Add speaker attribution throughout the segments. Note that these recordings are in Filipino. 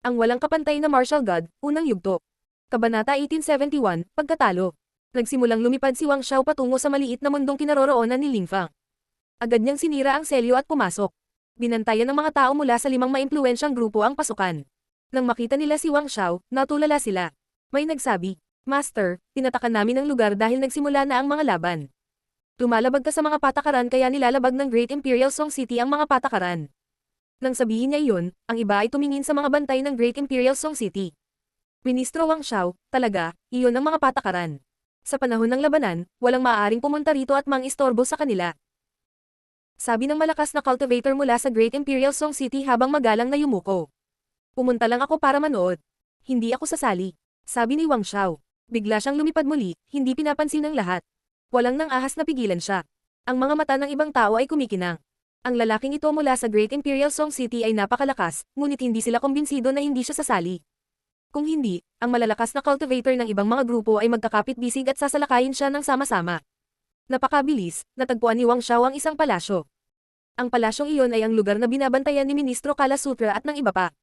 Speaker 1: Ang walang kapantay na martial god, unang yugto. Kabanata 1871, Pagkatalo. Nagsimulang lumipad si Wang Xiao patungo sa maliit na mundong kinaroroonan ni Ling Fang. Agad niyang sinira ang selyo at pumasok. Binantayan ng mga tao mula sa 5 maimpluwensyang grupo ang pasukan. Nang makita nila si Wang Xiao, natulala sila. May nagsabi, Master, tinatakan namin ang lugar dahil nagsimula na ang mga laban. Lumalabag ka sa mga patakaran kaya nilalabag ng Great Imperial Song City ang mga patakaran. Nang sabihin niya iyon, ang iba ay tumingin sa mga bantay ng Great Imperial Song City. Ministro Wang Xiao, talaga, iyon ang mga patakaran. Sa panahon ng labanan, walang maaaring pumunta rito at mang-istorbo sa kanila. Sabi ng malakas na cultivator mula sa Great Imperial Song City habang magalang na yumuko. Pumunta lang ako para manood. Hindi ako sasali. Sabi ni Wang Xiao. Bigla siyang lumipad muli, hindi pinapansin ng lahat. Walang nang ahas na pigilan siya. Ang mga mata ng ibang tao ay kumikinang. Ang lalaking ito mula sa Great Imperial Song City ay napakalakas, ngunit hindi sila kumbinsido na hindi siya sasali. Kung hindi, ang malalakas na cultivator ng ibang mga grupo ay magkakapit-bisig at sasalakayin siya ng sama-sama. Napakabilis, natagpuan ni Wang Xiao ang isang palasyo. Ang palasyong iyon ay ang lugar na binabantayan ni Ministro Kalasutra at ng iba pa.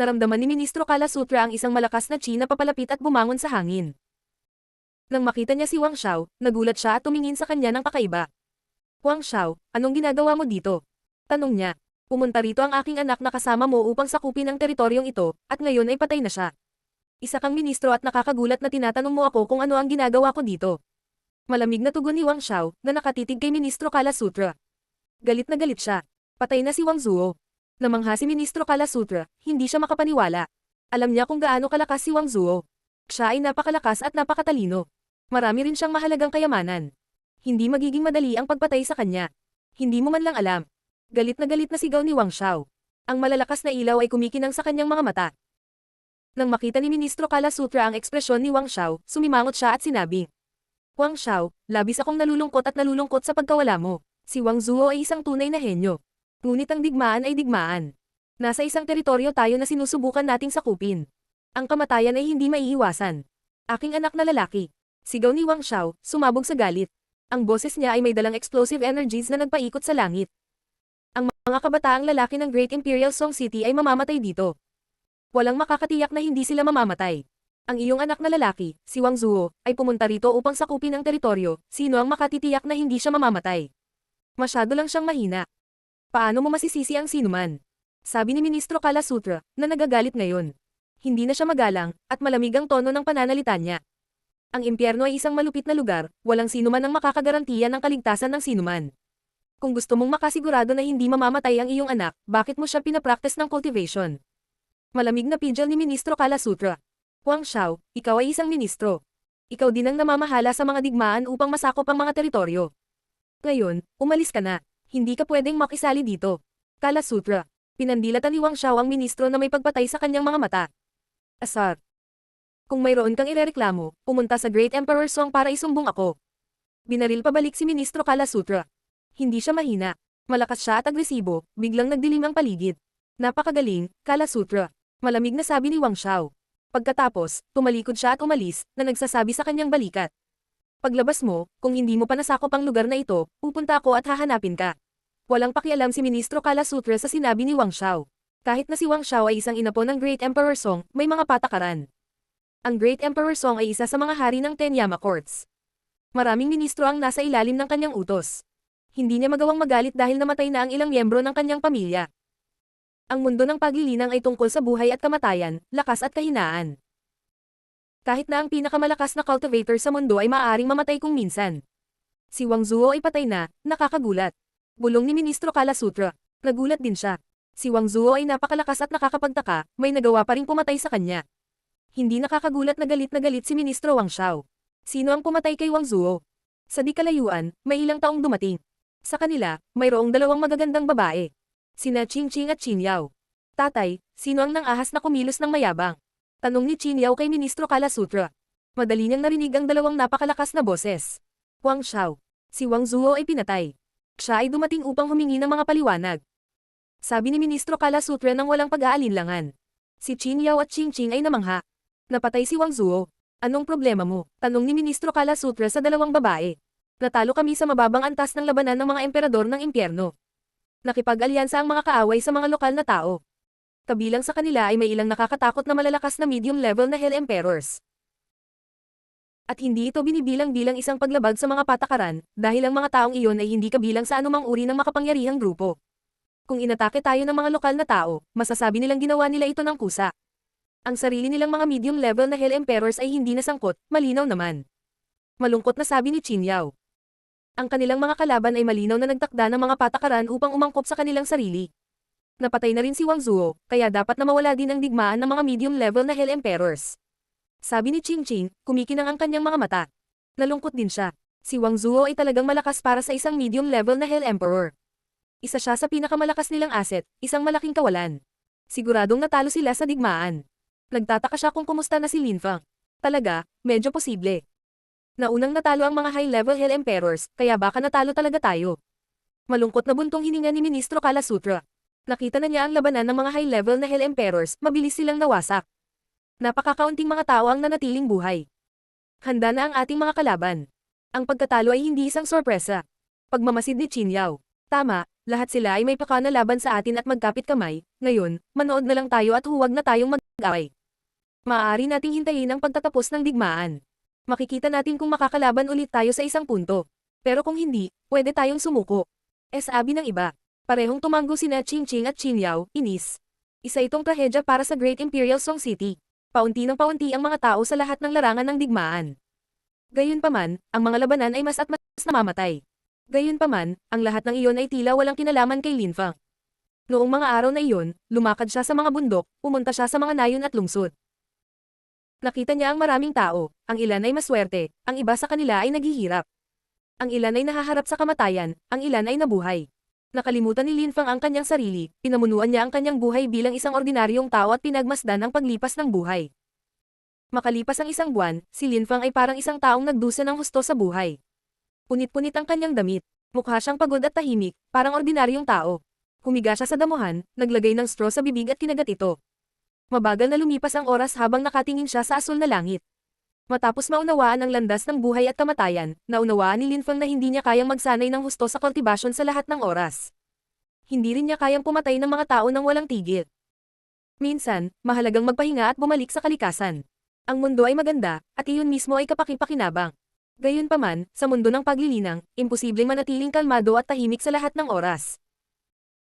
Speaker 1: Naramdaman ni Ministro Kalasutra ang isang malakas na chi na papalapit at bumangon sa hangin. Nang makita niya si Wang Xiao, nagulat siya at tumingin sa kanya ng kakaiba. Wang Xiao, anong ginagawa mo dito? Tanong niya. Pumunta rito ang aking anak na kasama mo upang sakupin ang teritoryong ito, at ngayon ay patay na siya. Isa kang ministro at nakakagulat na tinatanong mo ako kung ano ang ginagawa ko dito. Malamig na tugon ni Wang Xiao, na nakatitig kay Ministro Kalasutra. Galit na galit siya. Patay na si Wang Zuo. Namangha si Ministro Kalasutra, hindi siya makapaniwala. Alam niya kung gaano kalakas si Wang Zuo. Siya ay napakalakas at napakatalino. Marami rin siyang mahalagang kayamanan. Hindi magiging madali ang pagpatay sa kanya. Hindi mo man lang alam. Galit na sigaw ni Wang Xiao. Ang malalakas na ilaw ay kumikinang sa kanyang mga mata. Nang makita ni Ministro Kalasutra ang ekspresyon ni Wang Xiao, sumimangot siya at sinabi, Wang Xiao, labis akong nalulungkot sa pagkawala mo. Si Wang Zuo ay isang tunay na henyo. Ngunit ang digmaan ay digmaan. Nasa isang teritoryo tayo na sinusubukan nating sakupin. Ang kamatayan ay hindi maiiwasan. Aking anak na lalaki. Sigaw ni Wang Xiao, sumabog sa galit. Ang boses niya ay may dalang explosive energies na nagpaikot sa langit. Ang mga kabataang lalaki ng Great Imperial Song City ay mamamatay dito. Walang makakatiyak na hindi sila mamamatay. Ang iyong anak na lalaki, si Wang Zuo, ay pumunta rito upang sakupin ang teritoryo. Sino ang makatitiyak na hindi siya mamamatay? Masyado lang siyang mahina. Paano mo masisisi ang sinuman? Sabi ni Ministro Kalasutra, na nagagalit ngayon. Hindi na siya magalang, at malamig ang tono ng pananalita niya. Ang impyerno ay isang malupit na lugar, walang sinuman ang makakagarantiya ng kaligtasan ng sinuman. Kung gusto mong makasigurado na hindi mamamatay ang iyong anak, bakit mo siya pinapractice ng cultivation? Malamig na pidgel ni Ministro Kalasutra. Wang Xiao, ikaw ay isang ministro. Ikaw din ang namamahala sa mga digmaan upang masakop ang mga teritoryo. Ngayon, umalis ka na. Hindi ka pwedeng makisali dito. Kalasutra. Pinandilatan ni Wang Xiao ang ministro na may pagpatay sa kanyang mga mata. Asar. Kung mayroon kang irereklamo, pumunta sa Great Emperor Song para isumbong ako. Binaril pabalik si Ministro Kalasutra. Hindi siya mahina. Malakas siya at agresibo, biglang nagdilim ang paligid. Napakagaling, Kalasutra. Malamig na sabi ni Wang Xiao. Pagkatapos, tumalikod siya at umalis, na nagsasabi sa kanyang balikat. Paglabas mo, kung hindi mo pa nasakop ang lugar na ito, pupunta ako at hahanapin ka. Walang pakialam si Ministro Kalasutra sa sinabi ni Wang Xiao. Kahit na si Wang Xiao ay isang inapo ng Great Emperor Song, may mga patakaran. Ang Great Emperor Song ay isa sa mga hari ng Tenyama Courts. Maraming ministro ang nasa ilalim ng kanyang utos. Hindi niya magawang magalit dahil namatay na ang ilang miyembro ng kanyang pamilya. Ang mundo ng paglilinang ay tungkol sa buhay at kamatayan, lakas at kahinaan. Kahit na ang pinakamalakas na cultivator sa mundo ay maaaring mamatay kung minsan. Si Wang Zuo ay patay na, nakakagulat. Bulong ni Ministro Kalasutra. Nagulat din siya. Si Wang Zuo ay napakalakas at nakakapagtaka, may nagawa pa ring pumatay sa kanya. Hindi nakakagulat na galit si Ministro Wang Xiao. Sino ang pumatay kay Wang Zuo? Sa di kalayuan, may ilang taong dumating. Sa kanila, mayroong dalawang magagandang babae. Sina Qing Qing at Qin Yao. Tatay, sino ang nang-ahas na kumilos ng mayabang? Tanong ni Qin Yao kay Ministro Kalasutra. Madali niyang narinig ang dalawang napakalakas na boses. Wang Xiao. Si Wang Zuo ay pinatay. Siya ay dumating upang humingi ng mga paliwanag. Sabi ni Ministro Kalasutra nang walang pag-aalinlangan. Si Qin Yao at Qing Qing ay namangha. Napatay si Wang Zuo. Anong problema mo? Tanong ni Ministro Kalasutra sa dalawang babae. Natalo kami sa mababang antas ng labanan ng mga emperador ng impyerno. Nakipag-alyansa ang mga kaaway sa mga lokal na tao. Kabilang sa kanila ay may ilang nakakatakot na malalakas na medium level na Hell Emperors. At hindi ito binibilang bilang isang paglabag sa mga patakaran, dahil ang mga taong iyon ay hindi kabilang sa anumang uri ng makapangyarihang grupo. Kung inatake tayo ng mga lokal na tao, masasabi nilang ginawa nila ito ng kusa. Ang sarili nilang mga medium level na Hell Emperors ay hindi nasangkot, malinaw naman. Malungkot na sabi ni Qin Yao. Ang kanilang mga kalaban ay malinaw na nagtakda ng mga patakaran upang umangkop sa kanilang sarili. Napatay na rin si Wang Zuo, kaya dapat na mawala din ang digmaan ng mga medium level na Hell Emperors. Sabi ni Ching Ching, kumikinang ang kanyang mga mata. Nalungkot din siya. Si Wang Zuo ay talagang malakas para sa isang medium level na Hell Emperor. Isa siya sa pinakamalakas nilang asset, isang malaking kawalan. Siguradong natalo sila sa digmaan. Nagtataka siya kung kumusta na si Lin Fang. Talaga, medyo posible. Naunang natalo ang mga high-level Hell Emperors, kaya baka natalo talaga tayo. Malungkot na buntong hininga ni Ministro Kalasutra. Nakita na niya ang labanan ng mga high-level na Hell Emperors, mabilis silang nawasak. Napakakaunting mga tao ang nanatiling buhay. Handa na ang ating mga kalaban. Ang pagkatalo ay hindi isang sorpresa. Pagmamasid ni Qin Yao. Tama, lahat sila ay may pakana laban sa atin at magkapit kamay. Ngayon, manood na lang tayo at huwag na tayong mag-away. Maaari nating hintayin ang pagtatapos ng digmaan. Makikita natin kung makakalaban ulit tayo sa isang punto. Pero kung hindi, pwede tayong sumuko. Sabi ng iba. Parehong tumanggo sina Qing Qing at Qin Yao, inis. Isa itong trahedya para sa Great Imperial Song City. Paunti ng paunti ang mga tao sa lahat ng larangan ng digmaan. Gayunpaman, ang mga labanan ay mas at mas namamatay. Gayunpaman, ang lahat ng iyon ay tila walang kinalaman kay Lin Fang. Noong mga araw na iyon, lumakad siya sa mga bundok, pumunta siya sa mga nayon at lungsod. Nakita niya ang maraming tao, ang ilan ay maswerte, ang iba sa kanila ay naghihirap. Ang ilan ay nahaharap sa kamatayan, ang ilan ay nabuhay. Nakalimutan ni Lin Fang ang kanyang sarili, pinamunuan niya ang kanyang buhay bilang isang ordinaryong tao at pinagmasdan ang paglipas ng buhay. Makalipas ang isang buwan, si Lin Fang ay parang isang taong nagdusa ng husto sa buhay. Punit-punit ang kanyang damit, mukha siyang pagod at tahimik, parang ordinaryong tao. Humiga siya sa damuhan, naglagay ng straw sa bibig at kinagat ito. Mabagal na lumipas ang oras habang nakatingin siya sa asul na langit. Matapos maunawaan ang landas ng buhay at kamatayan, naunawaan ni Lin Fang na hindi niya kayang magsanay ng husto sa kultibasyon sa lahat ng oras. Hindi rin niya kayang pumatay ng mga tao nang walang tigil. Minsan, mahalagang magpahinga at bumalik sa kalikasan. Ang mundo ay maganda, at iyon mismo ay kapaki-pakinabang. Gayunpaman, sa mundo ng paglilinang, imposibleng manatiling kalmado at tahimik sa lahat ng oras.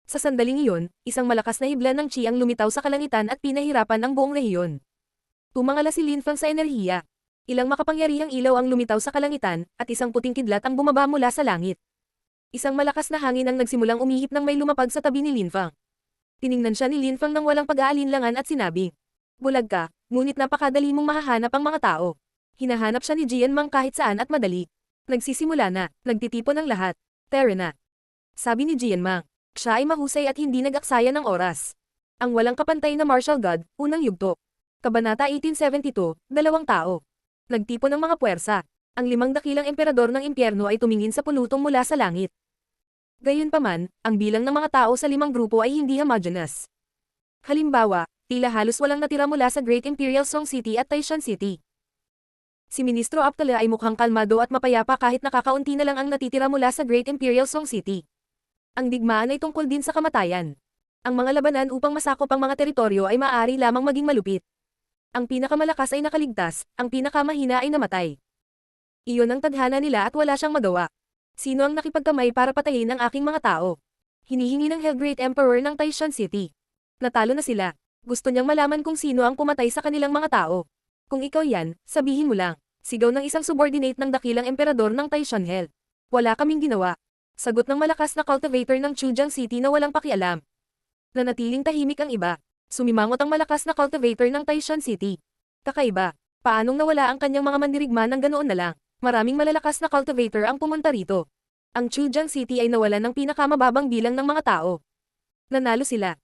Speaker 1: Sa sandaling iyon, isang malakas na hibla ng chi ang lumitaw sa kalangitan at pinahirapan ang buong rehiyon. Tumangala si Lin Fang sa enerhiya. Ilang makapangyarihang ilaw ang lumitaw sa kalangitan, at isang puting kidlat ang bumaba mula sa langit. Isang malakas na hangin ang nagsimulang umihip nang may lumapag sa tabi ni Lin Fang. Tiningnan siya ni Lin Fang nang walang pag-aalinlangan at sinabi, "Bulag ka, ngunit napakadali mong mahahanap ang mga tao." Hinahanap siya ni Jian Mang kahit saan at madali. Nagsisimula na, nagtitipon ang lahat. Tere na. Sabi ni Jian Mang. Siya ay mahusay at hindi nag-aksaya ng oras. Ang walang kapantay na martial god, unang yugto. Kabanata 1872, dalawang tao. Nagtipon ang mga puwersa. Ang 5 dakilang emperador ng impyerno ay tumingin sa pulutong mula sa langit. Gayunpaman, ang bilang ng mga tao sa 5 grupo ay hindi homogeneous. Halimbawa, tila halos walang natira mula sa Great Imperial Song City at Taishan City. Si Ministro Aptala ay mukhang kalmado at mapayapa kahit nakakaunti na lang ang natitira mula sa Great Imperial Song City. Ang digmaan ay tungkol din sa kamatayan. Ang mga labanan upang masakop ang mga teritoryo ay maaari lamang maging malupit. Ang pinakamalakas ay nakaligtas, ang pinakamahina ay namatay. Iyon ang tadhana nila at wala siyang magawa. Sino ang nakipagkamay para patayin ang aking mga tao? Hinihingi ng Hell Great Emperor ng Taishan City. Natalo na sila. Gusto niyang malaman kung sino ang pumatay sa kanilang mga tao. Kung ikaw yan, sabihin mo lang. Sigaw ng isang subordinate ng dakilang emperador ng Taishan Hell. Wala kaming ginawa. Sagot ng malakas na cultivator ng Chujiang City na walang pakialam. Nanatiling tahimik ang iba. Sumimangot ang malakas na cultivator ng Taishan City. Kakaiba. Paanong nawala ang kanyang mga mandirigma ng ganoon na lang? Maraming malalakas na cultivator ang pumunta rito. Ang Chujiang City ay nawalan ng pinakamababang bilang ng mga tao. Nanalo sila.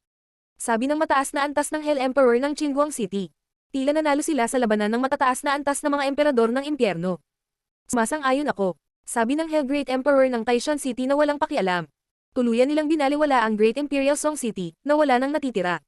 Speaker 1: Sabi ng mataas na antas ng Hell Emperor ng Qingguang City. Tila nanalo sila sa labanan ng matataas na antas na mga emperador ng impyerno. Sumasang-ayon ako. Sabi ng Hell Great Emperor ng Taishan City na walang pakialam. Tuluyan nilang binaliwala ang Great Imperial Song City, na wala nang natitira.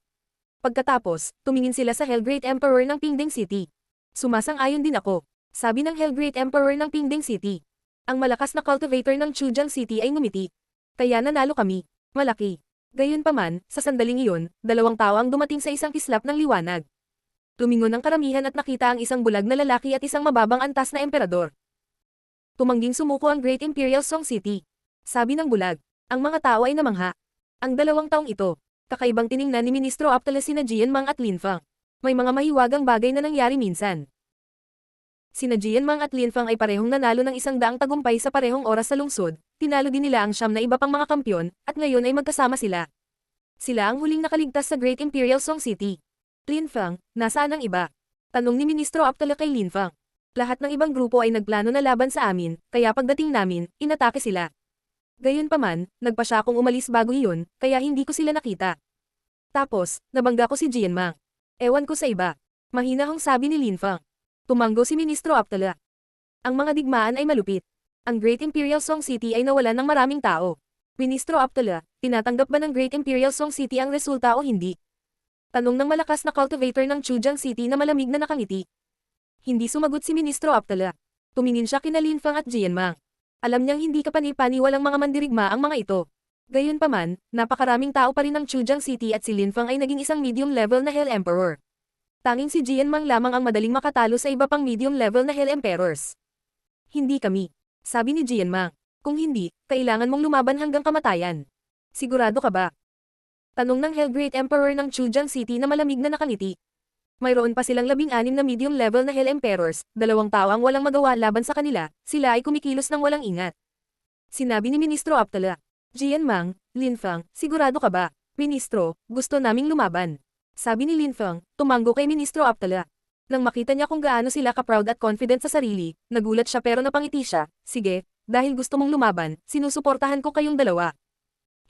Speaker 1: Pagkatapos, tumingin sila sa Hell Great Emperor ng Pingding City. Sumasang-ayon din ako. Sabi ng Hell Great Emperor ng Pingding City. Ang malakas na cultivator ng Chujiang City ay ngumiti. Kaya nanalo kami. Malaki. Gayunpaman, sa sandaling iyon, dalawang tao ang dumating sa isang kislap ng liwanag. Lumingon ang karamihan at nakita ang isang bulag na lalaki at isang mababang antas na emperador. Tumangging sumuko ang Great Imperial Song City. Sabi ng bulag. Ang mga tao ay namangha. Ang 2 taong ito, kakaibang tiningnan ni Ministro Aptala sina Jian Mang at Lin Fang. May mga mahiwagang bagay na nangyari minsan. Sina Jian Mang at Lin Fang ay parehong nanalo ng 100 tagumpay sa parehong oras sa lungsod, tinalo din nila ang 9 na iba pang mga kampyon, at ngayon ay magkasama sila. Sila ang huling nakaligtas sa Great Imperial Song City. Lin Fang, nasaan ang iba? Tanong ni Ministro Aptala kay Lin Fang. Lahat ng ibang grupo ay nagplano na laban sa amin, kaya pagdating namin, inatake sila. Gayunpaman, nagpa siya akong umalis bago iyon, kaya hindi ko sila nakita. Tapos, nabangga ko si Jian Mang. Ewan ko sa iba. Mahinahong sabi ni Lin Fang. Tumanggo si Ministro Aptala. Ang mga digmaan ay malupit. Ang Great Imperial Song City ay nawalan ng maraming tao. Ministro Aptala, tinatanggap ba ng Great Imperial Song City ang resulta o hindi? Tanong ng malakas na cultivator ng Chujiang City na malamig na nakangiti. Hindi sumagot si Ministro Aptala. Tumingin siya kina Lin Fang at Jian Mang. Alam niyang hindi kapani-paniwalang mga mandirigma ang mga ito. Gayunpaman, napakaraming tao pa rin ng Chujiang City at si Lin Fang ay naging isang medium level na Hell Emperor. Tanging si Jian Mang lamang ang madaling makatalo sa iba pang medium level na Hell Emperors. Hindi kami. Sabi ni Jian Mang. Kung hindi, kailangan mong lumaban hanggang kamatayan. Sigurado ka ba? Tanong ng Hell Great Emperor ng Chujiang City na malamig na nakangiti. Mayroon pa silang 16 na medium level na Hell Emperors, 2 tao ang walang magawa laban sa kanila, sila ay kumikilos ng walang ingat. Sinabi ni Ministro Aptala. Jian Mang, Lin Fang, sigurado ka ba? Ministro, gusto naming lumaban. Sabi ni Lin Fang, tumanggo kay Ministro Aptala. Nang makita niya kung gaano sila ka-proud at confident sa sarili, nagulat siya pero napangiti siya. Sige, dahil gusto mong lumaban, sinusuportahan ko kayong dalawa.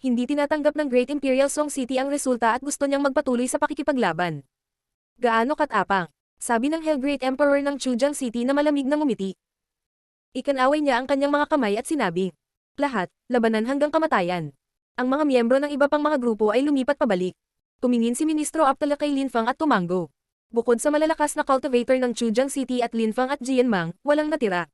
Speaker 1: Hindi tinatanggap ng Great Imperial Song City ang resulta at gusto niyang magpatuloy sa pakikipaglaban. Gaano katapang? Sabi ng Hell Great Emperor ng Chujiang City na malamig na ngumiti. Ikanaway niya ang kanyang mga kamay at sinabi, lahat, labanan hanggang kamatayan. Ang mga miyembro ng iba pang mga grupo ay lumipat pabalik. Tumingin si Ministro Aptala kay Lin Fang at tumanggo. Bukod sa malalakas na cultivator ng Chujiang City at Lin Fang at Jian Mang, walang natira.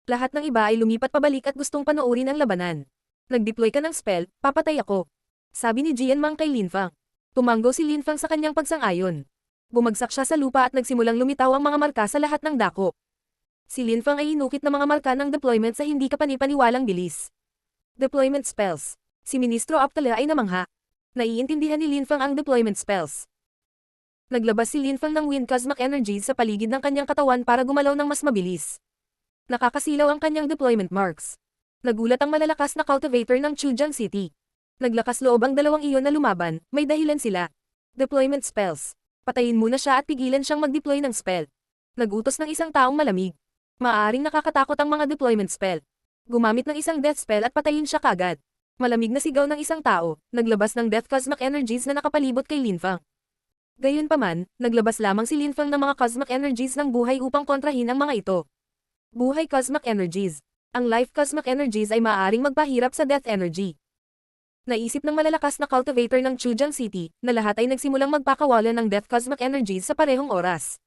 Speaker 1: Lahat ng iba ay lumipat pabalik at gustong panoorin ang labanan. Nag-deploy ka ng spell, papatay ako. Sabi ni Jian Mang kay Lin Fang. Tumanggo si Lin Fang sa kanyang pagsang-ayon. Bumagsak siya sa lupa at nagsimulang lumitaw ang mga marka sa lahat ng dako. Si Lin Fang ay hinukit ng mga marka ng deployment sa hindi kapani-paniwalang bilis. Deployment spells. Si Ministro Aptala ay namangha. Naiintindihan ni Lin Fang ang deployment spells. Naglabas si Lin Fang ng Wind Cosmic Energies sa paligid ng kanyang katawan para gumalaw ng mas mabilis. Nakakasilaw ang kanyang deployment marks. Nagulat ang malalakas na cultivator ng Chujiang City. Naglakas loob ang dalawang iyon na lumaban, may dahilan sila. Deployment spells. Patayin muna siya at pigilan siyang mag-deploy ng spell. Nagutos ng isang taong malamig. Maaaring nakakatakot ang mga deployment spell. Gumamit ng isang death spell at patayin siya kaagad. Malamig na sigaw ng isang tao, naglabas ng Death Cosmic Energies na nakapalibot kay Lin Fang. Gayunpaman, naglabas lamang si Lin Fang ng mga Cosmic Energies ng buhay upang kontrahin ang mga ito. Buhay Cosmic Energies. Ang Life Cosmic Energies ay maaaring magpahirap sa Death Energy. Naisip ng malalakas na cultivator ng Chujiang City na lahat ay nagsimulang magpakawalan ng Death Cosmic Energies sa parehong oras.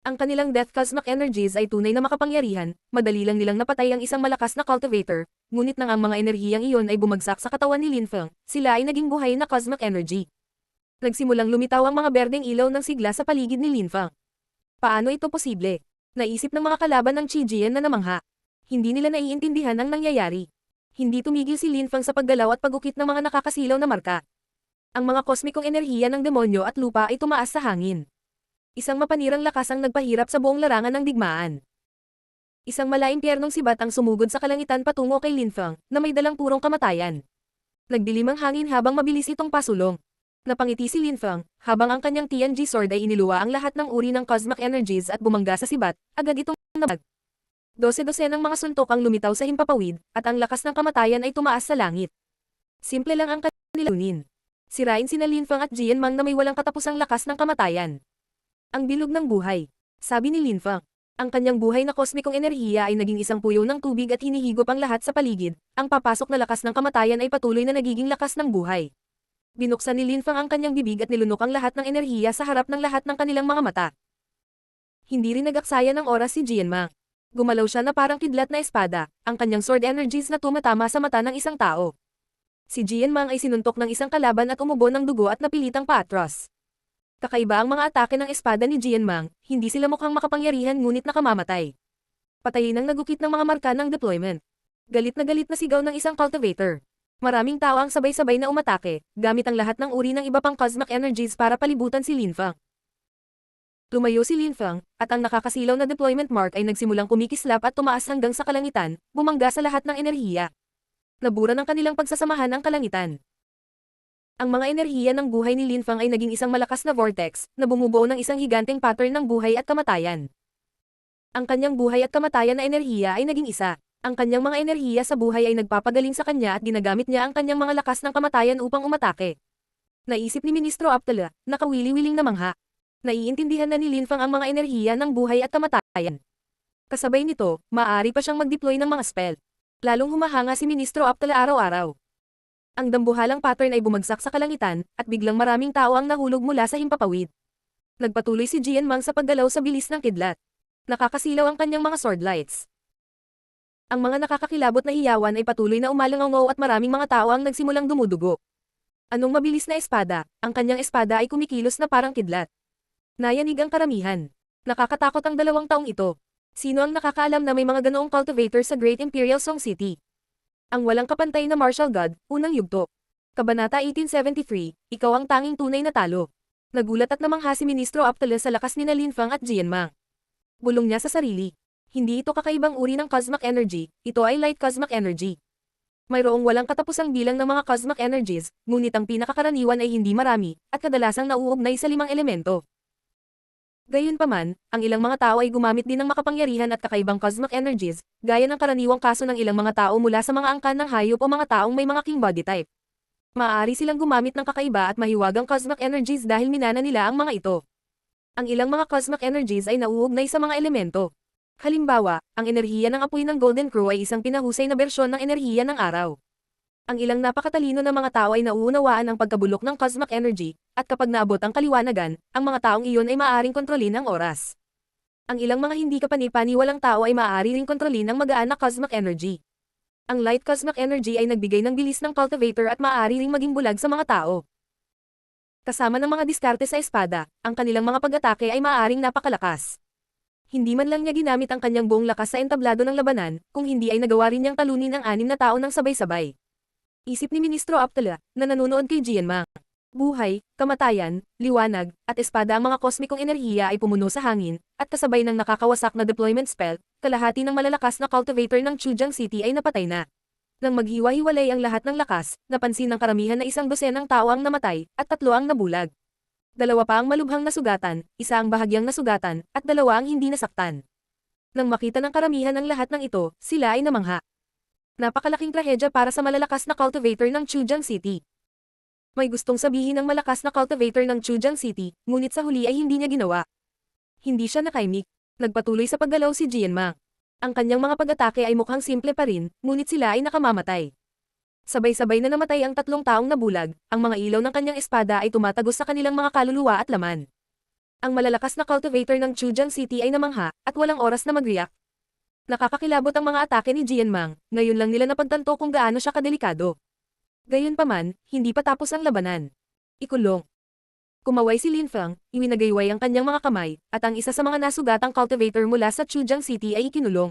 Speaker 1: Ang kanilang Death Cosmic Energies ay tunay na makapangyarihan, madali lang nilang napatay ang isang malakas na cultivator, ngunit nang ang mga enerhiyang iyon ay bumagsak sa katawan ni Lin Fang, sila ay naging buhay na Cosmic Energy. Nagsimulang lumitaw ang mga berdeng ilaw ng sigla sa paligid ni Lin Fang. Paano ito posible? Naisip ng mga kalaban ng Qi Jian na namangha. Hindi nila naiintindihan ang nangyayari. Hindi tumigil si Lin Fang sa paggalaw at pagukit ng mga nakakasilaw na marka. Ang mga kosmikong enerhiya ng demonyo at lupa ay tumaas sa hangin. Isang mapanirang lakas ang nagpahirap sa buong larangan ng digmaan. Isang malaimpyernong sibat ang sumugod sa kalangitan patungo kay Lin Fang, na may dalang purong kamatayan. Nagdilim ang hangin habang mabilis itong pasulong. Napangiti si Lin Fang, habang ang kanyang Tianji sword ay iniluwa ang lahat ng uri ng cosmic energies at bumangga sa sibat, agad itong nabag. Dose-dosenang mga suntok ang lumitaw sa himpapawid, at ang lakas ng kamatayan ay tumaas sa langit. Simple lang ang kanilang. Sirain sina Lin Fang at Jian Mang na may walang katapusang lakas ng kamatayan. Ang bilog ng buhay. Sabi ni Lin Fang. Ang kanyang buhay na kosmikong enerhiya ay naging isang puyo ng tubig at hinihigop ang lahat sa paligid. Ang papasok na lakas ng kamatayan ay patuloy na nagiging lakas ng buhay. Binuksan ni Lin Fang ang kanyang bibig at nilunok ang lahat ng enerhiya sa harap ng lahat ng kanilang mga mata. Hindi rin nagaksaya ng oras si Jian Mang. Gumalaw siya na parang kidlat na espada, ang kanyang sword energies na tumatama sa mata ng isang tao. Si Jianmang ay sinuntok ng isang kalaban at umubo ng dugo at napilitang paatros. Kakaiba ang mga atake ng espada ni Jianmang, hindi sila mukhang makapangyarihan ngunit nakamamatay. Patayin ang nagukit ng mga marka ng deployment. Galit na sigaw ng isang cultivator. Maraming tao ang sabay-sabay na umatake, gamit ang lahat ng uri ng iba pang cosmic energies para palibutan si Linfang. Lumayo si Linfang, at ang nakakasilaw na deployment mark ay nagsimulang kumikislap at tumaas hanggang sa kalangitan, bumangga sa lahat ng enerhiya. Nabura ng kanilang pagsasamahan ang kalangitan. Ang mga enerhiya ng buhay ni Linfang ay naging isang malakas na vortex, na bumubuo ng isang higanteng pattern ng buhay at kamatayan. Ang kanyang buhay at kamatayan na enerhiya ay naging isa. Ang kanyang mga enerhiya sa buhay ay nagpapagaling sa kanya at ginagamit niya ang kanyang mga lakas ng kamatayan upang umatake. Naisip ni Ministro Aptala, nakawili-wiling na mangha. Naiintindihan na ni Linfang ang mga enerhiya ng buhay at kamatayan. Kasabay nito, maaari pa siyang mag-deploy ng mga spell. Lalong humahanga si Ministro Aptala araw-araw. Ang dambuhalang pattern ay bumagsak sa kalangitan, at biglang maraming tao ang nahulog mula sa himpapawid. Nagpatuloy si Jianmang sa paggalaw sa bilis ng kidlat. Nakakasilaw ang kanyang mga sword lights. Ang mga nakakakilabot na hiyawan ay patuloy na umalangaw at maraming mga tao ang nagsimulang dumudugo. Anong mabilis na espada? Ang kanyang espada ay kumikilos na parang kidlat. Nayanig ang karamihan. Nakakatakot ang 2 taong ito. Sino ang nakakaalam na may mga ganoong cultivator sa Great Imperial Song City? Ang walang kapantay na martial god, unang yugto. Kabanata 1873, ikaw ang tanging tunay na talo. Nagulat at namangha si Ministro Aptala sa lakas ni Linfang at Jianmang. Bulong niya sa sarili. Hindi ito kakaibang uri ng cosmic energy, ito ay light cosmic energy. Mayroong walang katapusang bilang ng mga cosmic energies, ngunit ang pinakakaraniwan ay hindi marami, at kadalasang nauugnay sa 5 elemento. Gayunpaman, ang ilang mga tao ay gumamit din ng makapangyarihan at kakaibang cosmic energies, gaya ng karaniwang kaso ng ilang mga tao mula sa mga angkan ng hayop o mga taong may mga king body type. Maaari silang gumamit ng kakaiba at mahiwagang cosmic energies dahil minana nila ang mga ito. Ang ilang mga cosmic energies ay nauugnay sa mga elemento. Halimbawa, ang enerhiya ng apoy ng Golden Crow ay isang pinahusay na bersyon ng enerhiya ng araw. Ang ilang napakatalino na mga tao ay nauunawaan ang pagkabulok ng cosmic energy, at kapag naabot ang kaliwanagan, ang mga taong iyon ay maaaring kontrolin ang oras. Ang ilang mga hindi kapani-paniwalang tao ay maaari ring kontrolin ang magaan na cosmic energy. Ang light cosmic energy ay nagbigay ng bilis ng cultivator at maaari ring maging bulag sa mga tao. Kasama ng mga diskarte sa espada, ang kanilang mga pag-atake ay maaaring napakalakas. Hindi man lang niya ginamit ang kanyang buong lakas sa entablado ng labanan, kung hindi ay nagawa rin niyang talunin ang 6 na tao ng sabay-sabay. Isip ni Ministro Aptala, na nanonood kay Jianmang. Buhay, kamatayan, liwanag, at espada ang mga kosmikong enerhiya ay pumuno sa hangin, at kasabay ng nakakawasak na deployment spell, kalahati ng malalakas na cultivator ng Chujang City ay napatay na. Nang maghiwa-hiwalay ang lahat ng lakas, napansin ng karamihan na 1 dosenang tao ang namatay, at 3 ang nabulag. 2 pa ang malubhang nasugatan, 1 ang bahagyang nasugatan, at 2 ang hindi nasaktan. Nang makita ng karamihan ang lahat ng ito, sila ay namangha. Napakalaking trahedya para sa malalakas na cultivator ng Chujang City. May gustong sabihin ng malakas na cultivator ng Chujang City, ngunit sa huli ay hindi niya ginawa. Hindi siya nakaimik. Nagpatuloy sa paggalaw si Jianmang. Ang kanyang mga pag-atake ay mukhang simple pa rin, ngunit sila ay nakamamatay. Sabay-sabay na namatay ang 3 taong nabulag, ang mga ilaw ng kanyang espada ay tumatagos sa kanilang mga kaluluwa at laman. Ang malalakas na cultivator ng Chujang City ay namangha, at walang oras na mag-react. Nakakakilabot ang mga atake ni Jianmang, ngayon lang nila napagtanto kung gaano siya kadelikado. Gayunpaman, hindi pa tapos ang labanan. Ikulong. Kumaway si Linfang, iwinagayway ang kanyang mga kamay, at ang isa sa mga nasugatang cultivator mula sa Chujang City ay ikinulong.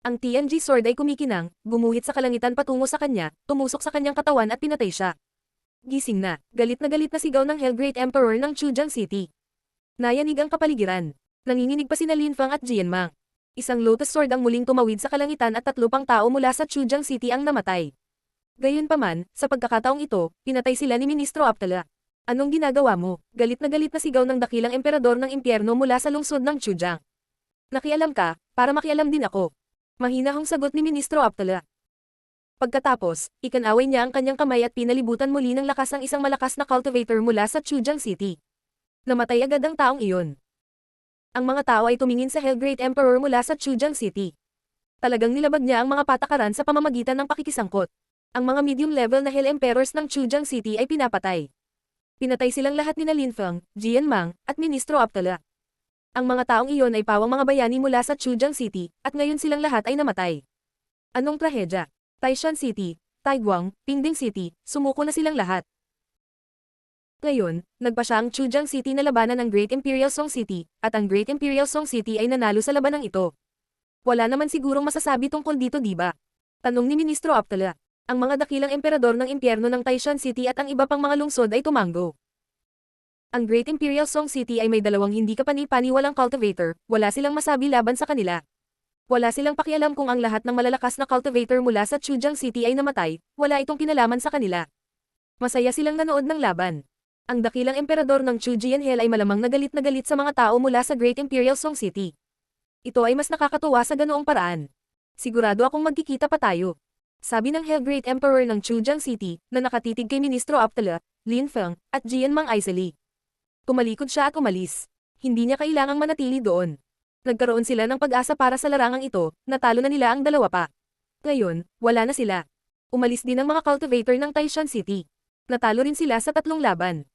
Speaker 1: Ang TNG sword ay kumikinang, gumuhit sa kalangitan patungo sa kanya, tumusok sa kanyang katawan at pinatay siya. Gising na galit na sigaw ng Hellgreat Emperor ng Chujang City. Nayanig ang kapaligiran. Nanginginig pa sina Linfang at Jianmang. Isang lotus sword ang muling tumawid sa kalangitan at 3 pang tao mula sa Chujang City ang namatay. Gayunpaman, sa pagkakataong ito, pinatay sila ni Ministro Aptala. Anong ginagawa mo? Galit na sigaw ng dakilang emperador ng impyerno mula sa lungsod ng Chujang. Nakialam ka, para makialam din ako. Mahinahong sagot ni Ministro Aptala. Pagkatapos, ikanaway niya ang kanyang kamay at pinalibutan muli ng lakas ang isang malakas na cultivator mula sa Chujang City. Namatay agad ang taong iyon. Ang mga tao ay tumingin sa Hellgreat Emperor mula sa Chujang City. Talagang nilabag niya ang mga patakaran sa pamamagitan ng pakikisangkot. Ang mga medium-level na Hell Emperors ng Chujang City ay pinapatay. Pinatay silang lahat ni Linfang, Jianmang, at Ministro Aptala. Ang mga taong iyon ay pawang mga bayani mula sa Chujang City, at ngayon silang lahat ay namatay. Anong trahedya? Taishan City, Taiguang, Pingding City, sumuko na silang lahat. Ngayon, nagpa siya ang Chujiang City na labanan ng Great Imperial Song City, at ang Great Imperial Song City ay nanalo sa labanang ito. Wala naman sigurong masasabi tungkol dito diba? Tanong ni Ministro Aptala. Ang mga dakilang emperador ng impyerno ng Taishan City at ang iba pang mga lungsod ay tumanggo. Ang Great Imperial Song City ay may dalawang hindi kapani-paniwalang cultivator, wala silang masabi laban sa kanila. Wala silang pakialam kung ang lahat ng malalakas na cultivator mula sa Chujiang City ay namatay, wala itong kinalaman sa kanila. Masaya silang nanood ng laban. Ang dakilang emperador ng Chujian Hell ay malamang na galit sa mga tao mula sa Great Imperial Song City. Ito ay mas nakakatuwa sa ganoong paraan. Sigurado akong magkikita pa tayo. Sabi ng Hell Great Emperor ng Chujiang City, na nakatitig kay Ministro Aptala, Lin Feng, at Jian Mang Aisali. Tumalikod siya at umalis. Hindi niya kailangang manatili doon. Nagkaroon sila ng pag-asa para sa larangang ito, natalo na nila ang dalawa pa. Ngayon, wala na sila. Umalis din ang mga cultivator ng Taishan City. Natalo rin sila sa 3 laban.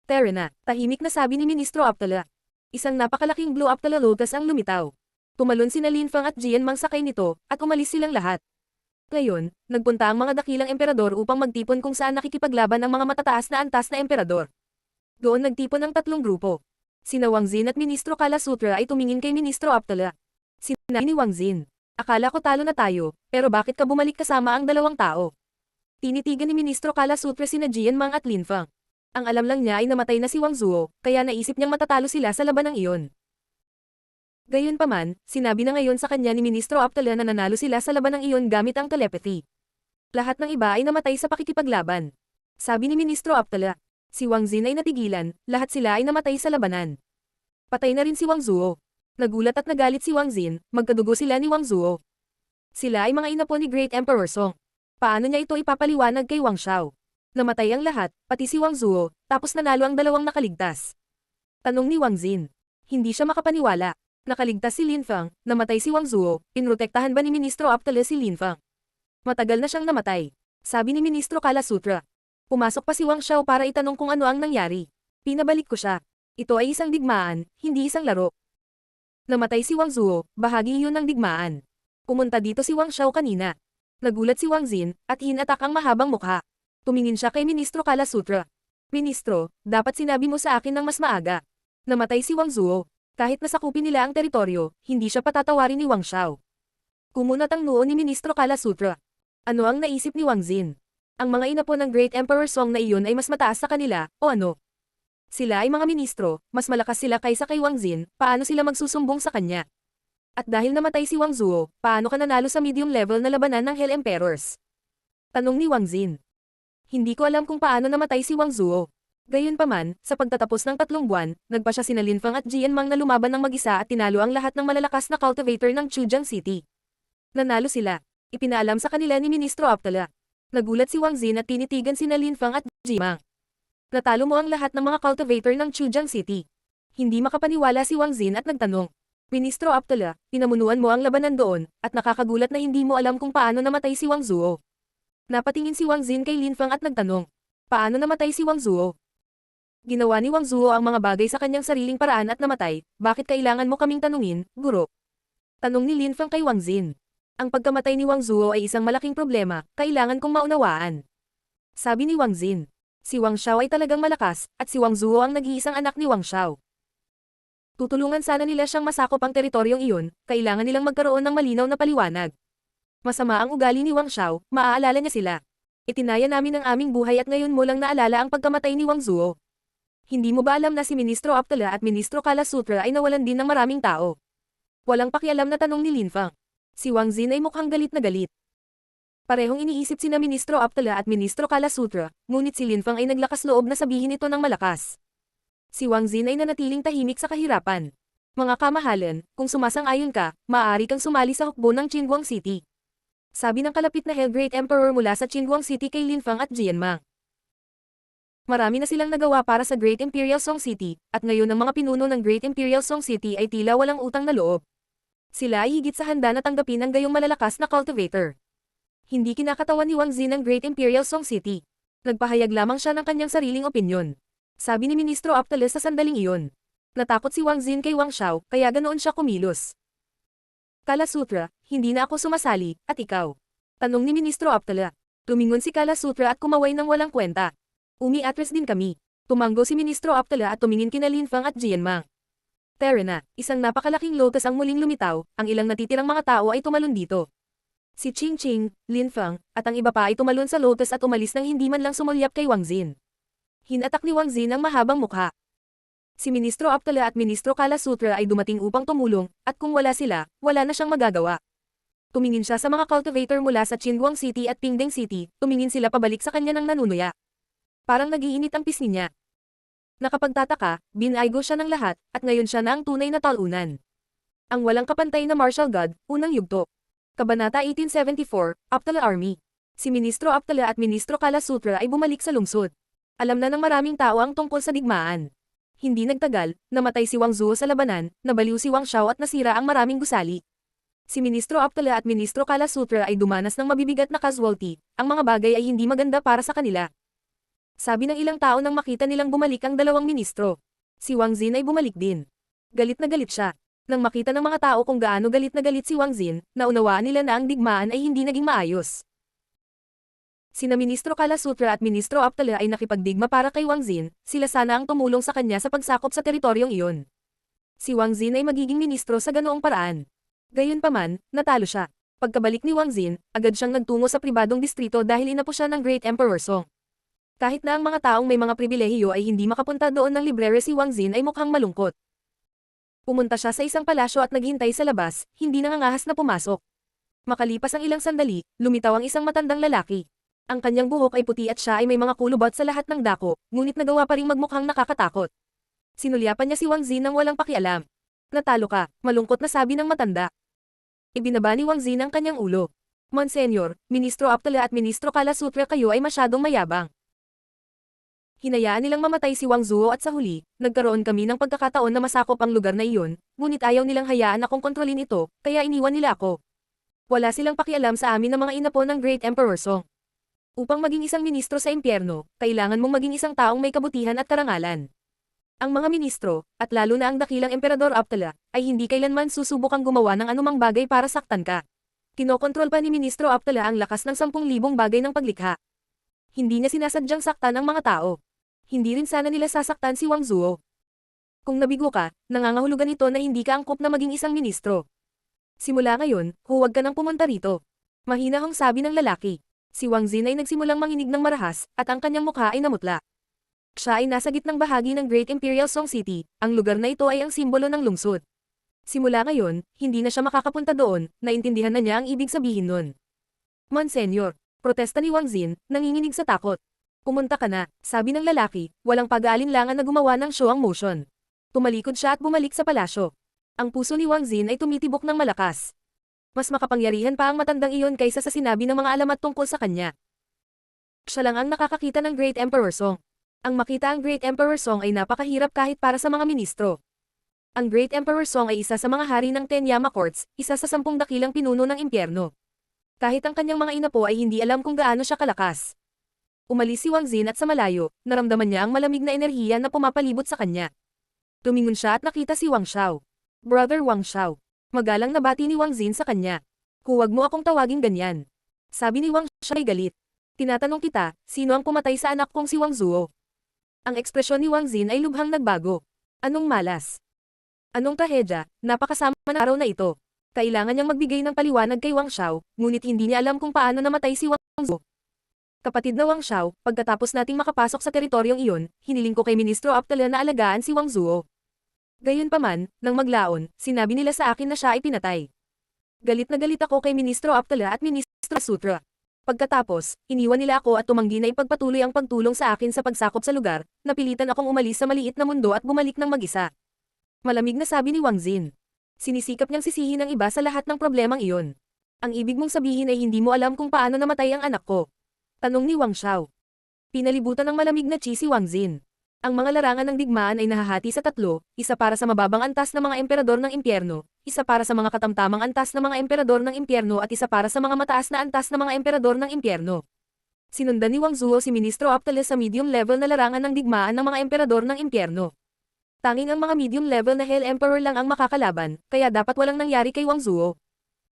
Speaker 1: Tara na, tahimik na sabi ni Ministro Aptala. Isang napakalaking Blue Aptala Lotus ang lumitaw. Tumalon sina Lin Feng at Jian Mang sakay nito, at umalis silang lahat. Ngayon, nagpunta ang mga dakilang emperador upang magtipon kung saan nakikipaglaban ang mga matataas na antas na emperador. Doon nagtipon ang 3 grupo. Sina Wang Xin at Ministro Kala Sutra ay tumingin kay Ministro Aptala. Sinabi ni Wang Xin, akala ko talo na tayo, pero bakit ka bumalik kasama ang 2 tao? Tinitigan ni Ministro Kala Sutra sina Jian Mang at Lin Feng. Ang alam lang niya ay namatay na si Wang Zuo, kaya naisip niyang matatalo sila sa labanang iyon. Gayunpaman, sinabi na ngayon sa kanya ni Ministro Aptala na nanalo sila sa labanang iyon gamit ang telepathy. Lahat ng iba ay namatay sa pakikipaglaban. Sabi ni Ministro Aptala. Si Wang Xin ay natigilan, lahat sila ay namatay sa labanan. Patay na rin si Wang Zuo. Nagulat at nagalit si Wang Xin, magkadugo sila ni Wang Zuo. Sila ay mga inapo ni Great Emperor Song. Paano niya ito ipapaliwanag kay Wang Xiao? Namatay ang lahat, pati si Wang Zuo, tapos nanalo ang 2 nakaligtas. Tanong ni Wang Xin. Hindi siya makapaniwala. Nakaligtas si Lin Feng, namatay si Wang Zuo, pinrotektahan ba ni Ministro Aptala si Lin Feng? Matagal na siyang namatay. Sabi ni Ministro Kala Sutra. Pumasok pa si Wang Xiao para itanong kung ano ang nangyari. Pinabalik ko siya. Ito ay isang digmaan, hindi isang laro. Namatay si Wang Zuo, bahagi iyon ng digmaan. Pumunta dito si Wang Xiao kanina. Nagulat si Wang Xin, at hinatak ang mahabang mukha. Tumingin siya kay Ministro Kala Sutra. Ministro, dapat sinabi mo sa akin ng mas maaga. Namatay si Wang Zuo. Kahit nasakupin nila ang teritoryo, hindi siya patatawarin ni Wang Xiao. Kumunat ang noo ni Ministro Kala Sutra. Ano ang naisip ni Wang Xin? Ang mga inapo ng Great Emperor Song na iyon ay mas mataas sa kanila, o ano? Sila ay mga ministro, mas malakas sila kaysa kay Wang Xin, paano sila magsusumbong sa kanya? At dahil namatay si Wang Zuo, paano ka nanalo sa medium level na labanan ng Hell Emperors? Tanong ni Wang Xin. Hindi ko alam kung paano namatay si Wang Zuo. Gayunpaman, sa pagtatapos ng 3 buwan, nagpa siya sina Lin Feng at Jian Mang na lumaban ng mag-isa at tinalo ang lahat ng malalakas na cultivator ng Chujiang City. Nanalo sila. Ipinaalam sa kanila ni Ministro Aptala. Nagulat si Wang Xin at tinitigan sina Lin Feng at Jian Mang. Natalo mo ang lahat ng mga cultivator ng Chujiang City. Hindi makapaniwala si Wang Xin at nagtanong. Ministro Aptala, pinamunuan mo ang labanan doon, at nakakagulat na hindi mo alam kung paano namatay si Wang Zuo. Napatingin si Wang Xin kay Lin Feng at nagtanong. Paano namatay si Wang Zuo? Ginawa ni Wang Zuo ang mga bagay sa kanyang sariling paraan at namatay, bakit kailangan mo kaming tanungin, guro? Tanong ni Lin Feng kay Wang Xin. Ang pagkamatay ni Wang Zuo ay isang malaking problema, kailangan kong maunawaan. Sabi ni Wang Xin. Si Wang Xiao ay talagang malakas, at si Wang Zuo ang nag-iisang anak ni Wang Xiao. Tutulungan sana nila siyang masakop ang teritoryong iyon, kailangan nilang magkaroon ng malinaw na paliwanag. Masama ang ugali ni Wang Xiao, maaalala niya sila. Itinaya namin ang aming buhay at ngayon mo lang naalala ang pagkamatay ni Wang Zuo. Hindi mo ba alam na si Ministro Aptala at Ministro Kala Sutra ay nawalan din ng maraming tao? Walang pakialam na tanong ni Lin Feng. Si Wang Xin ay mukhang galit na galit. Parehong iniisip sina Ministro Aptala at Ministro Kala Sutra, ngunit si Lin Feng ay naglakas loob na sabihin ito ng malakas. Si Wang Xin ay nanatiling tahimik sa kahirapan. Mga kamahalan, kung sumasang-ayon ka, maaari kang sumali sa hukbo ng Qinguang City. Sabi ng kalapit na Hell Great Emperor mula sa Qinguang City kay Lin Feng at Jian Mang. Marami na silang nagawa para sa Great Imperial Song City, at ngayon ang mga pinuno ng Great Imperial Song City ay tila walang utang na loob. Sila ay higit sa handa na tanggapin ang gayong malalakas na cultivator. Hindi kinakatawan ni Wang Xin ang Great Imperial Song City. Nagpahayag lamang siya ng kanyang sariling opinyon. Sabi ni Ministro Aptala sa sandaling iyon. Natakot si Wang Xin kay Wang Xiao, kaya ganoon siya kumilos. Kala Sutra, hindi na ako sumasali, at ikaw? Tanong ni Ministro Aptala. Tumingon si Kala Sutra at kumaway ng walang kwenta. Umi-atres din kami. Tumanggo si Ministro Aptala at tumingin kina Linfang at Jianmang. Tara na, isang napakalaking lotus ang muling lumitaw, ang ilang natitirang mga tao ay tumalon dito. Si Ching Ching, Linfang, at ang iba pa ay tumalon sa lotus at umalis nang hindi man lang sumulyap kay Wang Xin. Hinatak ni Wang Xin ang mahabang mukha. Si Ministro Aptala at Ministro Kala Sutra ay dumating upang tumulong, at kung wala sila, wala na siyang magagawa. Tumingin siya sa mga cultivator mula sa Qinguang City at Pingdeng City, tumingin sila pabalik sa kanya ng nanunuya. Parang nagiinit ang pisngi niya. Nakapagtataka, binaygo siya ng lahat, at ngayon siya na ang tunay na talunan. Ang walang kapantay na martial god, unang yugto. Kabanata 1874, Aptala Army. Si Ministro Aptala at Ministro Kala Sutra ay bumalik sa lungsod. Alam na ng maraming tao ang tungkol sa digmaan. Hindi nagtagal, namatay si Wang Zuo sa labanan, nabaliw si Wang Xiao at nasira ang maraming gusali. Si Ministro Aptala at Ministro Kala Sutra ay dumanas ng mabibigat na casualty, ang mga bagay ay hindi maganda para sa kanila. Sabi ng ilang tao nang makita nilang bumalik ang dalawang ministro. Si Wang Xin ay bumalik din. Galit na galit siya. Nang makita ng mga tao kung gaano galit na galit si Wang Xin, naunawaan nila na ang digmaan ay hindi naging maayos. Sina Ministro Kala Sutra at Ministro Aptala ay nakipagdigma para kay Wang Xin, sila sana ang tumulong sa kanya sa pagsakop sa teritoryong iyon. Si Wang Xin ay magiging ministro sa ganoong paraan. Gayunpaman, natalo siya. Pagkabalik ni Wang Xin, agad siyang nagtungo sa pribadong distrito dahil inapo siya ng Great Emperor Song. Kahit na ang mga taong may mga pribilehiyo ay hindi makapunta doon ng librero, si Wang Xin ay mukhang malungkot. Pumunta siya sa isang palasyo at naghintay sa labas, hindi nangangahas na pumasok. Makalipas ang ilang sandali, lumitaw ang isang matandang lalaki. Ang kanyang buhok ay puti at siya ay may mga kulubot sa lahat ng dako, ngunit nagawa pa ring magmukhang nakakatakot. Sinulyapan niya si Wang Xin nang walang pakialam. Natalo ka, malungkot na sabi ng matanda. Ibinaba ni Wang Xin ang kanyang ulo. Monsenyor, Ministro Aptala at Ministro Kala Sutra, kayo ay masyadong mayabang. Hinayaan nilang mamatay si Wang Zuo at sa huli, nagkaroon kami ng pagkakataon na masakop ang lugar na iyon, ngunit ayaw nilang hayaan akong kontrolin ito, kaya iniwan nila ako. Wala silang pakialam sa amin ng mga inapo ng Great Emperor Song. Upang maging isang ministro sa impyerno, kailangan mong maging isang taong may kabutihan at karangalan. Ang mga ministro, at lalo na ang dakilang Emperador Aptala, ay hindi kailanman susubukang gumawa ng anumang bagay para saktan ka. Kinokontrol pa ni Ministro Aptala ang lakas ng 10,000 bagay ng paglikha. Hindi niya sinasadyang saktan ang mga tao. Hindi rin sana nila sasaktan si Wang Zuo. Kung nabigo ka, nangangahulugan ito na hindi ka angkop na maging isang ministro. Simula ngayon, huwag ka nang pumunta rito. Mahinahong sabi ng lalaki. Si Wang Xin ay nagsimulang manginig ng marahas, at ang kanyang mukha ay namutla. Siya ay nasa gitnang bahagi ng Great Imperial Song City, ang lugar na ito ay ang simbolo ng lungsod. Simula ngayon, hindi na siya makakapunta doon, naintindihan na niya ang ibig sabihin nun. Monsenyor, protesta ni Wang Xin, nanginginig sa takot. Pumunta ka na, sabi ng lalaki, walang pag-aalinlangan na gumawa ng show ang motion. Tumalikod siya at bumalik sa palasyo. Ang puso ni Wang Xin ay tumitibok ng malakas. Mas makapangyarihan pa ang matandang iyon kaysa sa sinabi ng mga alamat tungkol sa kanya. Siya lang ang nakakakita ng Great Emperor Song. Ang makita ang Great Emperor Song ay napakahirap kahit para sa mga ministro. Ang Great Emperor Song ay isa sa mga hari ng Tenyama Courts, isa sa 10 dakilang pinuno ng impyerno. Kahit ang kanyang mga inapo ay hindi alam kung gaano siya kalakas. Umalis si Wang Xin at sa malayo, naramdaman niya ang malamig na enerhiya na pumapalibot sa kanya. Tumingon siya at nakita si Wang Xiao. Brother Wang Xiao. Magalang nabati ni Wang Xin sa kanya. Huwag mo akong tawaging ganyan. Sabi ni Wang Xiao ay galit. Tinatanong kita, sino ang pumatay sa anak kong si Wang Zuo? Ang ekspresyon ni Wang Xin ay lubhang nagbago. Anong malas? Anong trahedya, napakasama na araw na ito. Kailangan niyang magbigay ng paliwanag kay Wang Xiao, ngunit hindi niya alam kung paano namatay si Wang Zuo. Kapatid na Wang Xiao, pagkatapos nating makapasok sa teritoryong iyon, hiniling ko kay Ministro Aptala na alagaan si Wang Zuo. Gayunpaman, nang maglaon, sinabi nila sa akin na siya ay pinatay. Galit na galit ako kay Ministro Aptala at Ministro Sutra. Pagkatapos, iniwan nila ako at tumanggi na ipagpatuloy ang pagtulong sa akin sa pagsakop sa lugar, napilitan akong umalis sa maliit na mundo at bumalik ng mag-isa. Malamig na sabi ni Wang Xin. Sinisikap niyang sisihin ang iba sa lahat ng problemang iyon. Ang ibig mong sabihin ay hindi mo alam kung paano namatay ang anak ko. Tanong ni Wang Xiao. Pinalibutan ng malamig na chi si Wang Xin. Ang mga larangan ng digmaan ay nahahati sa 3, isa para sa mababang antas ng mga emperador ng impyerno, isa para sa mga katamtamang antas ng mga emperador ng impyerno at isa para sa mga mataas na antas ng mga emperador ng impyerno. Sinundan ni Wang Zuo si Ministro Aptala sa medium level na larangan ng digmaan ng mga emperador ng impyerno. Tanging ang mga medium level na Hell Emperor lang ang makakalaban, kaya dapat walang nangyari kay Wang Zuo.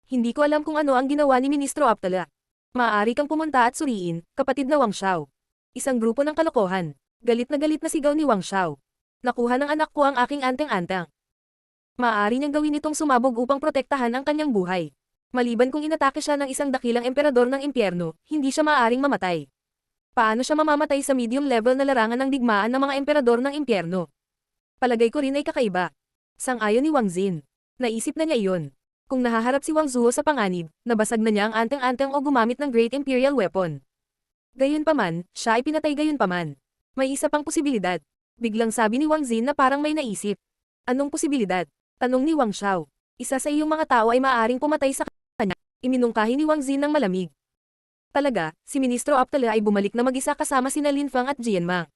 Speaker 1: Hindi ko alam kung ano ang ginawa ni Ministro Aptala. Maaari kang pumunta at suriin, kapatid na Wang Xiao. Isang grupo ng kalokohan. Galit na sigaw ni Wang Xiao. Nakuha ng anak ko ang aking anteng-anteng. Maaari niyang gawin itong sumabog upang protektahan ang kanyang buhay. Maliban kung inatake siya ng isang dakilang emperador ng impyerno, hindi siya maaaring mamatay. Paano siya mamamatay sa medium level na larangan ng digmaan ng mga emperador ng impyerno? Palagay ko rin ay kakaiba. Sang-ayon ni Wang Xin. Naisip na niya iyon. Kung nahaharap si Wang Zuo sa panganib, nabasag na niya ang anteng-anteng o gumamit ng Great Imperial Weapon. Gayunpaman, siya ay pinatay gayunpaman. May isa pang posibilidad. Biglang sabi ni Wang Xin na parang may naisip. Anong posibilidad? Tanong ni Wang Xiao. Isa sa iyong mga tao ay maaaring pumatay sa kanya. Iminungkahi ni Wang Xin ng malamig. Talaga, si Ministro Aptala ay bumalik na mag-isa kasama sina Lin Fang at Jian Ma.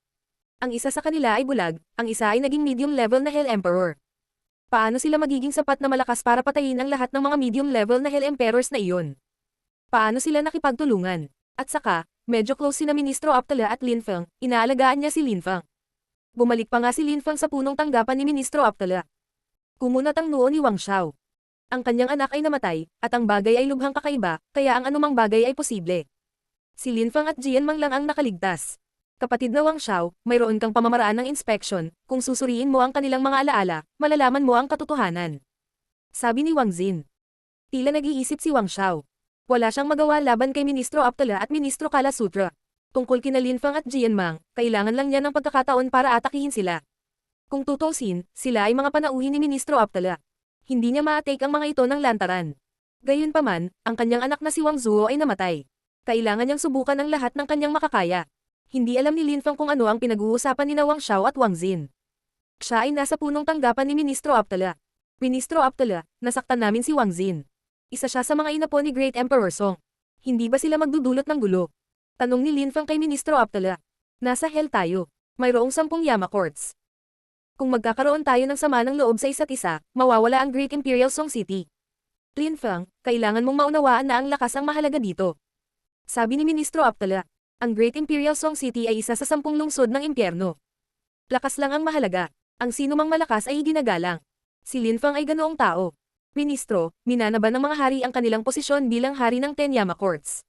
Speaker 1: Ang isa sa kanila ay bulag, ang isa ay naging medium level na Hell Emperor. Paano sila magiging sapat na malakas para patayin ang lahat ng mga medium level na Hell Emperors na iyon? Paano sila nakipagtulungan? At saka, medyo close sina Ministro Aptala at Lin Fang, inaalagaan niya si Lin Fang. Bumalik pa nga si Lin Fang sa punong tanggapan ni Ministro Aptala. Kumunat ang noo ni Wang Xiao. Ang kanyang anak ay namatay, at ang bagay ay lubhang kakaiba, kaya ang anumang bagay ay posible. Si Lin Fang at Jian Mang lang ang nakaligtas. Kapatid na Wang Xiao, mayroon kang pamamaraan ng inspection, kung susuriin mo ang kanilang mga alaala, malalaman mo ang katotohanan. Sabi ni Wang Xin. Tila nag-iisip si Wang Xiao. Wala siyang magawa laban kay Ministro Aptala at Ministro Kala Sutra. Tungkol kina Lin Fang at Jian Mang, kailangan lang niya ng pagkakataon para atakihin sila. Kung tutusin, sila ay mga panauhin ni Ministro Aptala. Hindi niya ma-take ang mga ito ng lantaran. Gayunpaman, ang kanyang anak na si Wang Zuo ay namatay. Kailangan niyang subukan ang lahat ng kanyang makakaya. Hindi alam ni Lin Fang kung ano ang pinag-uusapan ni Wang Xiao at Wang Xin. Siya ay nasa punong tanggapan ni Ministro Aptala. Ministro Aptala, nasaktan namin si Wang Xin. Isa siya sa mga inapo ni Great Emperor Song. Hindi ba sila magdudulot ng gulo? Tanong ni Lin Fang kay Ministro Aptala. Nasa hell tayo. Mayroong 10 Yama Courts. Kung magkakaroon tayo ng sama ng loob sa isa't isa, mawawala ang Great Imperial Song City. Lin Fang, kailangan mong maunawaan na ang lakas ang mahalaga dito. Sabi ni Ministro Aptala. Ang Great Imperial Song City ay isa sa 10 lungsod ng impyerno. Lakas lang ang mahalaga. Ang sino mang malakas ay ginagalang. Si Lin Fang ay ganoong tao. Ministro, minana ba ng mga hari ang kanilang posisyon bilang hari ng 10 Yama Courts?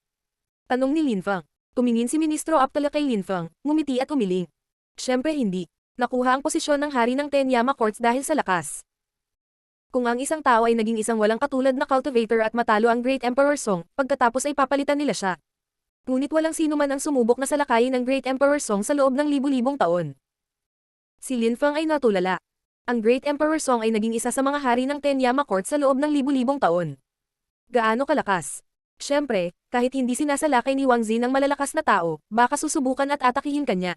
Speaker 1: Tanong ni Lin Fang. Tumingin si Ministro Aptala kay Lin Fang, ngumiti at umiling. Siyempre hindi. Nakuha ang posisyon ng hari ng 10 Yama Courts dahil sa lakas. Kung ang isang tao ay naging isang walang katulad na cultivator at matalo ang Great Emperor Song, pagkatapos ay papalitan nila siya. Ngunit walang sino man ang sumubok na salakayin ng Great Emperor Song sa loob ng libu-libong taon. Si Lin Fang ay natulala. Ang Great Emperor Song ay naging isa sa mga hari ng 10 Yama Court sa loob ng libu-libong taon. Gaano kalakas? Siyempre, kahit hindi sinasalakay ni Wang Xin ang malalakas na tao, baka susubukan at atakihin kanya.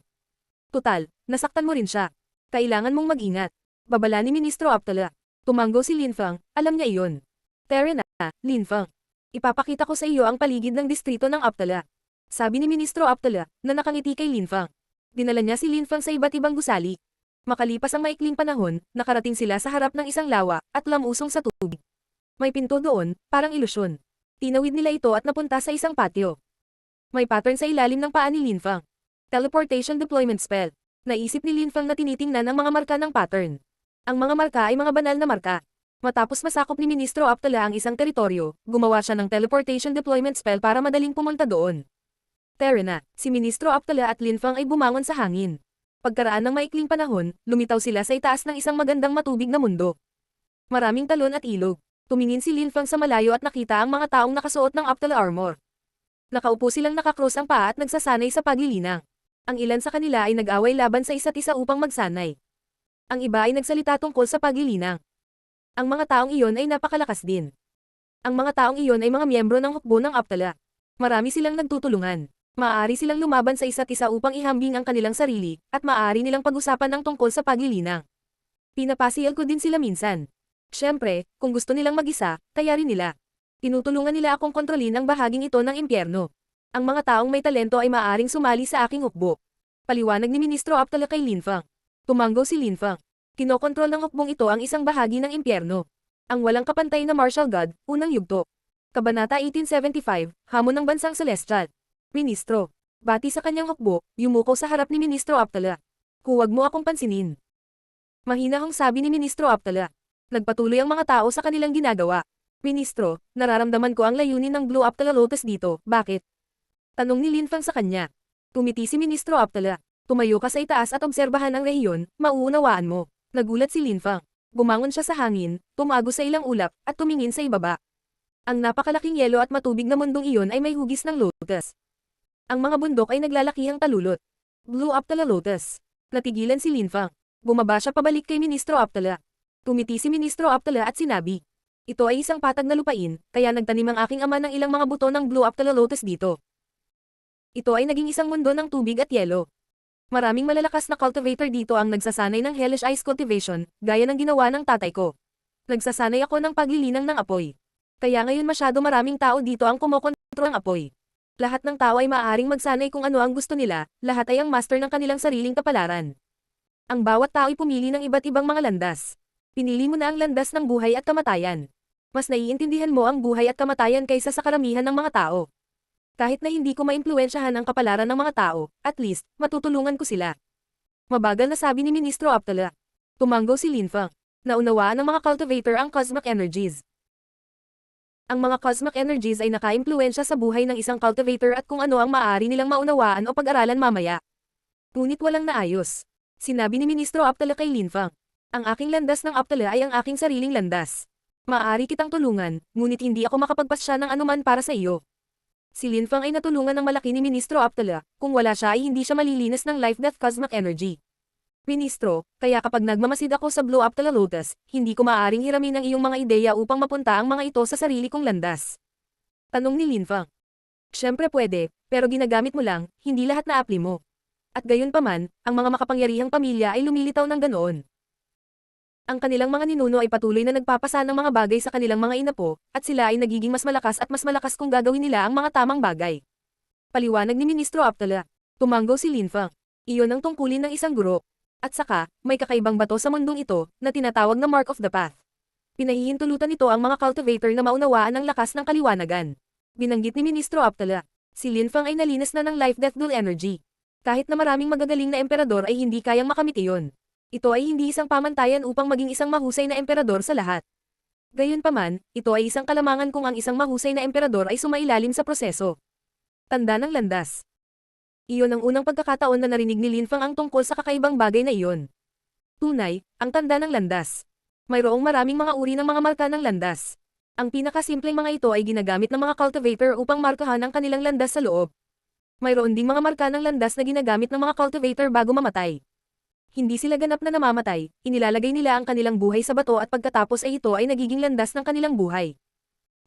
Speaker 1: Tutal, nasaktan mo rin siya. Kailangan mong mag-ingat. Babala ni Ministro Aptala. Tumanggo si Lin Fang, alam niya iyon. Tara na, Lin Fang. Ipapakita ko sa iyo ang paligid ng distrito ng Aptala. Sabi ni Ministro Aptala, na nakangiti kay Lin Fang. Dinala niya si Lin Fang sa iba't ibang gusali. Makalipas ang maikling panahon, nakarating sila sa harap ng isang lawa, at lamusong sa tubig. May pinto doon, parang ilusyon. Tinawid nila ito at napunta sa isang patio. May pattern sa ilalim ng paa ni Lin Fang. Teleportation Deployment Spell. Naisip ni Lin Fang na tinitingnan ang mga marka ng pattern. Ang mga marka ay mga banal na marka. Matapos masakop ni Ministro Aptala ang isang teritoryo, gumawa siya ng Teleportation Deployment Spell para madaling pumunta doon. Tara na, si Ministro Aptala at Lin Fang ay bumangon sa hangin. Pagkaraan ng maikling panahon, lumitaw sila sa itaas ng isang magandang matubig na mundo. Maraming talon at ilog. Tumingin si Lin Fang sa malayo at nakita ang mga taong nakasuot ng Aptala armor. Nakaupo silang nakakross ang paa at nagsasanay sa paglilinang. Ang ilan sa kanila ay nag-away laban sa isa't isa upang magsanay. Ang iba ay nagsalita tungkol sa paglilinang. Ang mga taong iyon ay napakalakas din. Ang mga taong iyon ay mga miyembro ng hukbo ng Aptala. Marami silang nagtutulungan. Maaari silang lumaban sa isa't isa upang ihambing ang kanilang sarili, at maaari nilang pag-usapan ng tungkol sa paglilinang. Pinapasiyal ko din sila minsan. Siyempre, kung gusto nilang mag-isa, kaya rin nila. Tinutulungan nila akong kontrolin ang bahaging ito ng impyerno. Ang mga taong may talento ay maaaring sumali sa aking hukbo. Paliwanag ni Ministro Aptala kay Lin Fang. Tumanggo si Lin Fang. Kinokontrol ng hukbong ito ang isang bahagi ng impyerno. Ang walang kapantay na martial god, unang yugto. Kabanata 1875, Hamon ng Bansang Celestial. Ministro. Bati sa kanyang hukbo, yumuko sa harap ni Ministro Aptala. Huwag mo akong pansinin. Mahinahong sabi ni Ministro Aptala. Nagpatuloy ang mga tao sa kanilang ginagawa. Ministro, nararamdaman ko ang layunin ng Blue Aptala Lotus dito, bakit? Tanong ni Linfang sa kanya. Tumiti si Ministro Aptala. Tumayo ka sa itaas at obserbahan ang rehiyon, mauunawaan mo. Nagulat si Linfang. Bumangon siya sa hangin, tumago sa ilang ulap, at tumingin sa ibaba. Ang napakalaking yelo at matubig na mundong iyon ay may hugis ng lotus. Ang mga bundok ay naglalakihang talulot. Blue Aptala Lotus. Natigilan si Linfang. Bumaba siya pabalik kay Ministro Aptala. Tumiti si Ministro Aptala at sinabi. Ito ay isang patag na lupain, kaya nagtanim ang aking ama ng ilang mga buto ng Blue Aptala Lotus dito. Ito ay naging isang mundo ng tubig at yelo. Maraming malalakas na cultivator dito ang nagsasanay ng hellish ice cultivation, gaya ng ginawa ng tatay ko. Nagsasanay ako ng paglilinang ng apoy. Kaya ngayon masyado maraming tao dito ang kumokontrol ng apoy. Lahat ng tao ay maaaring magsanay kung ano ang gusto nila, lahat ay ang master ng kanilang sariling kapalaran. Ang bawat tao ay pumili ng iba't ibang mga landas. Pinili mo na ang landas ng buhay at kamatayan. Mas naiintindihan mo ang buhay at kamatayan kaysa sa karamihan ng mga tao. Kahit na hindi ko maimpluwensyahan ang kapalaran ng mga tao, at least, matutulungan ko sila. Mabagal na sabi ni Ministro Aptala. Tumanggo si Linfang. Naunawaan ng mga cultivator ang cosmic energies. Ang mga cosmic energies ay nakaimpluwensya sa buhay ng isang cultivator at kung ano ang maaari nilang maunawaan o pag-aralan mamaya. Ngunit walang naayos. Sinabi ni Ministro Aptala kay Linfang. Ang aking landas ng Aptala ay ang aking sariling landas. Maaari kitang tulungan, ngunit hindi ako makapagpasya ng anuman para sa iyo. Si Linfang ay natulungan ng malaki ni Ministro Aptala, kung wala siya ay hindi siya malilinis ng life-death cosmic energy. Ministro, kaya kapag nagmamasid ako sa Blue Aptala Lotus, hindi ko maaaring hiramin ang iyong mga ideya upang mapunta ang mga ito sa sarili kong landas. Tanong ni Linfang. Siyempre pwede, pero ginagamit mo lang, hindi lahat na apli mo. At gayon paman, ang mga makapangyarihang pamilya ay lumilitaw ng ganoon. Ang kanilang mga ninuno ay patuloy na nagpapasa ng mga bagay sa kanilang mga inapo, at sila ay nagiging mas malakas at mas malakas kung gagawin nila ang mga tamang bagay. Paliwanag ni Ministro Aptala. Tumanggo si Linfang. Iyon ang tungkulin ng isang guro. At saka, may kakaibang bato sa mundong ito, na tinatawag na Mark of the Path. Pinahihintulutan ito ang mga cultivator na maunawaan ang lakas ng kaliwanagan. Binanggit ni Ministro Aptala. Si Linfang ay nalinas na ng life-death dual energy. Kahit na maraming magagaling na emperador ay hindi kayang makamit iyon. Ito ay hindi isang pamantayan upang maging isang mahusay na emperador sa lahat. Gayunpaman, ito ay isang kalamangan kung ang isang mahusay na emperador ay sumailalim sa proseso. Tanda ng landas. Iyon ang unang pagkakataon na narinig ni Linfang ang tungkol sa kakaibang bagay na iyon. Tunay, ang tanda ng landas. Mayroong maraming mga uri ng mga marka ng landas. Ang pinakasimpleng mga ito ay ginagamit ng mga cultivator upang markahan ang kanilang landas sa loob. Mayroon ding mga marka ng landas na ginagamit ng mga cultivator bago mamatay. Hindi sila ganap na namamatay, inilalagay nila ang kanilang buhay sa bato at pagkatapos ay ito ay nagiging landas ng kanilang buhay.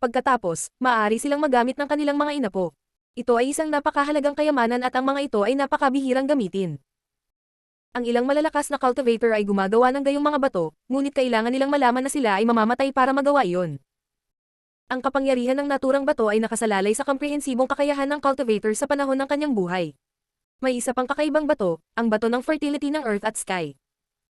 Speaker 1: Pagkatapos, maaari silang magamit ng kanilang mga inapo. Ito ay isang napakahalagang kayamanan at ang mga ito ay napakabihirang gamitin. Ang ilang malalakas na cultivator ay gumagawa ng gayong mga bato, ngunit kailangan nilang malaman na sila ay mamamatay para magawa iyon. Ang kapangyarihan ng naturang bato ay nakasalalay sa komprehensibong kakayahan ng cultivator sa panahon ng kanyang buhay. May isa pang kakaibang bato, ang bato ng fertility ng Earth at Sky.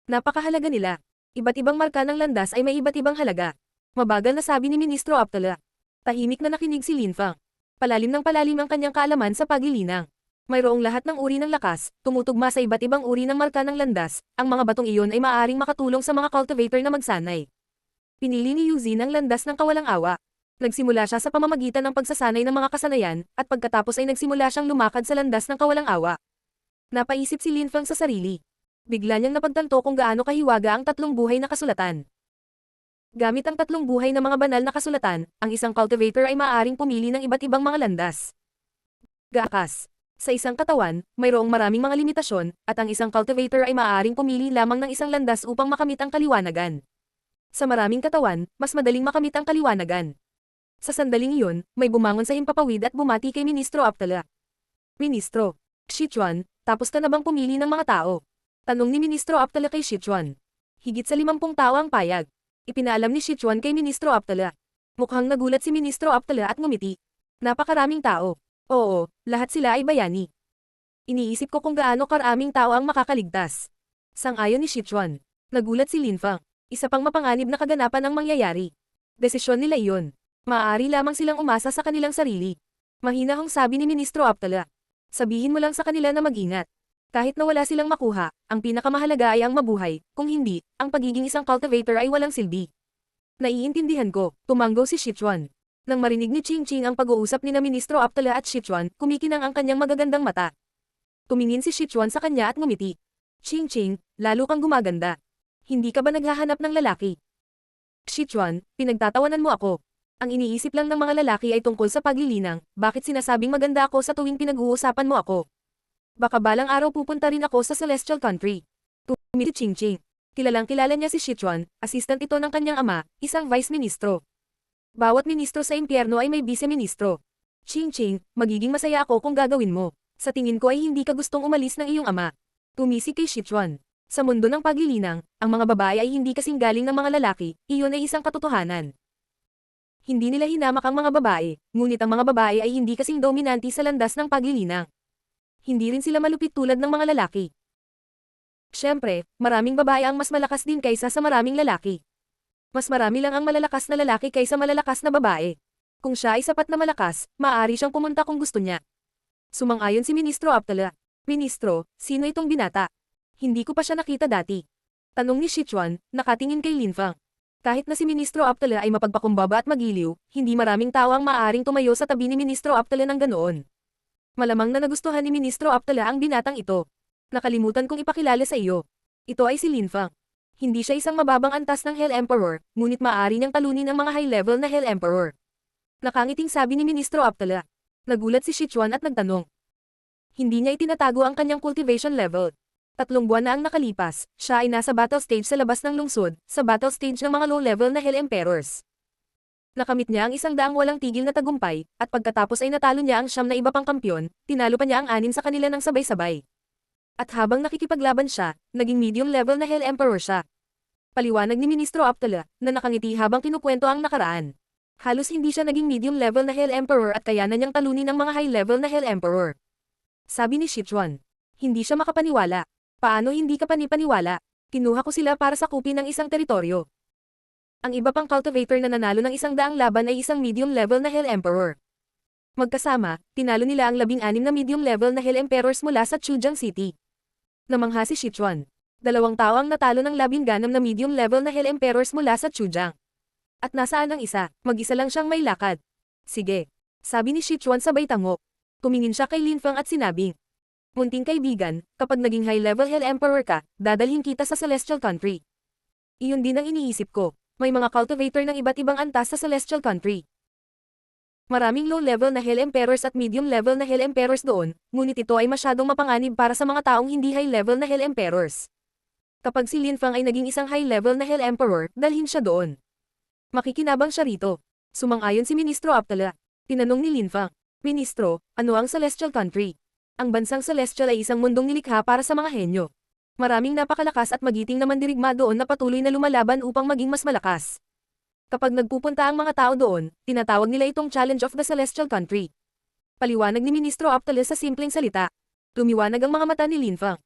Speaker 1: Napakahalaga nila. Iba't ibang marka ng landas ay may iba't ibang halaga. Mabagal na sabi ni Ministro Aptala. Tahimik na nakinig si Linfang. Palalim ng palalim ang kanyang kaalaman sa paglilinang. Mayroong lahat ng uri ng lakas, tumutugma sa iba't ibang uri ng marka ng landas, ang mga batong iyon ay maaaring makatulong sa mga cultivator na magsanay. Pinili ni Eugene ang landas ng kawalang awa. Nagsimula siya sa pamamagitan ng pagsasanay ng mga kasanayan, at pagkatapos ay nagsimula siyang lumakad sa landas ng kawalang awa. Napaisip si Linfang sa sarili. Bigla niyang napagtanto kung gaano kahiwaga ang tatlong buhay na kasulatan. Gamit ang tatlong buhay na mga banal na kasulatan, ang isang cultivator ay maaaring pumili ng iba't ibang mga landas. Gakas. Sa isang katawan, mayroong maraming mga limitasyon, at ang isang cultivator ay maaaring pumili lamang ng isang landas upang makamit ang kaliwanagan. Sa maraming katawan, mas madaling makamit ang kaliwanagan. Sa sandaling iyon, may bumangon sa himpapawid at bumati kay Ministro Aptala. Ministro, Shichuan, tapos ka na bang pumili ng mga tao? Tanong ni Ministro Aptala kay Shichuan. Higit sa 50 tao ang payag. Ipinaalam ni Shichuan kay Ministro Aptala. Mukhang nagulat si Ministro Aptala at ngumiti. Napakaraming tao. Oo, lahat sila ay bayani. Iniisip ko kung gaano karaming tao ang makakaligtas. Sang-ayon ni Shichuan. Nagulat si Linfang. Isa pang mapanganib na kaganapan ang mangyayari. Desisyon nila iyon. Maaari lamang silang umasa sa kanilang sarili. Mahinahong sabi ni Ministro Aptala. Sabihin mo lang sa kanila na mag-ingat. Kahit na wala silang makuha, ang pinakamahalaga ay ang mabuhay, kung hindi, ang pagiging isang cultivator ay walang silbi. Naiintindihan ko, tumanggo si Sichuan. Nang marinig ni Ching Ching ang pag-uusap ni na Ministro Aptala at Sichuan, kumikinang ang kanyang magagandang mata. Tumingin si Sichuan sa kanya at ngumiti. Ching Ching, lalo kang gumaganda. Hindi ka ba naghahanap ng lalaki? Sichuan, pinagtatawanan mo ako. Ang iniisip lang ng mga lalaki ay tungkol sa paglilinang, bakit sinasabing maganda ako sa tuwing pinag-uusapan mo ako? Baka balang araw pupunta rin ako sa Celestial Country. Tumiti Ching Ching. Kilalang kilala niya si Sichuan, assistant ito ng kanyang ama, isang vice ministro. Bawat ministro sa impyerno ay may vice-ministro. Ching Ching, magiging masaya ako kung gagawin mo. Sa tingin ko ay hindi ka gustong umalis ng iyong ama. Tumisi kay Sichuan. Sa mundo ng paglilinang, ang mga babae ay hindi kasing galing ng mga lalaki, iyon ay isang katotohanan. Hindi nila hinamak ang mga babae, ngunit ang mga babae ay hindi kasing dominanti sa landas ng paglilinang. Hindi rin sila malupit tulad ng mga lalaki. Siyempre, maraming babae ang mas malakas din kaysa sa maraming lalaki. Mas marami lang ang malalakas na lalaki kaysa malalakas na babae. Kung siya ay sapat na malakas, maaari siyang pumunta kung gusto niya. Sumang-ayon si Ministro Aptala. Ministro, sino itong binata? Hindi ko pa siya nakita dati. Tanong ni Sichuan, nakatingin kay Linfang. Kahit na si Ministro Aptala ay mapagpakumbaba at magiliw, hindi maraming tao ang maaaring tumayo sa tabi ni Ministro Aptala ng ganoon. Malamang na nagustuhan ni Ministro Aptala ang binatang ito. Nakalimutan kong ipakilala sa iyo. Ito ay si Linfang. Hindi siya isang mababang antas ng Hell Emperor, ngunit maaari niyang talunin ang mga high-level na Hell Emperor. Nakangiting sabi ni Ministro Aptala. Nagulat si Sichuan at nagtanong. Hindi niya itinatago ang kanyang cultivation level. 3 buwan na ang nakalipas, siya ay nasa battle stage sa labas ng lungsod, sa battle stage ng mga low-level na Hell Emperors. Nakamit niya ang 100 walang tigil na tagumpay, at pagkatapos ay natalo niya ang 9 na iba pang kampyon, tinalo pa niya ang 6 sa kanila ng sabay-sabay. At habang nakikipaglaban siya, naging medium level na Hell Emperor siya. Paliwanag ni Ministro Aptala, na nakangiti habang kinukwento ang nakaraan. Halos hindi siya naging medium level na Hell Emperor at kayanan niyang talunin ang mga high level na Hell Emperor. Sabi ni Sichuan. Hindi siya makapaniwala. Paano hindi ka panipaniwala? Kinuha ko sila para sakupin ng isang teritoryo. Ang iba pang cultivator na nanalo ng 100 laban ay isang medium level na Hell Emperor. Magkasama, tinalo nila ang 16 na medium level na Hell Emperors mula sa Chujiang City. Namangha si Sichuan. 2 tao ang natalo ng 16 na medium level na Hell Emperors mula sa Chujiang. At nasaan ang isa? Mag-isa lang siyang may lakad. Sige. Sabi ni Sichuan sabay tango. Tumingin siya kay Linfang at sinabing. Munting kaibigan, kapag naging high-level Hell Emperor ka, dadalhin kita sa Celestial Country. Iyon din ang iniisip ko. May mga cultivator ng iba't ibang antas sa Celestial Country. Maraming low-level na Hell Emperors at medium-level na Hell Emperors doon, ngunit ito ay masyadong mapanganib para sa mga taong hindi high-level na Hell Emperors. Kapag si Linfang ay naging isang high-level na Hell Emperor, dalhin siya doon. Makikinabang siya rito. Sumang-ayon si Ministro Aptala. Tinanong ni Linfang, Ministro, ano ang Celestial Country? Ang bansang Celestial ay isang mundong nilikha para sa mga henyo. Maraming napakalakas at magiting na mandirigma doon na patuloy na lumalaban upang maging mas malakas. Kapag nagpupunta ang mga tao doon, tinatawag nila itong Challenge of the Celestial Country. Paliwanag ni Ministro Aptala sa simpleng salita. Lumiwanag ang mga mata ni Linfang.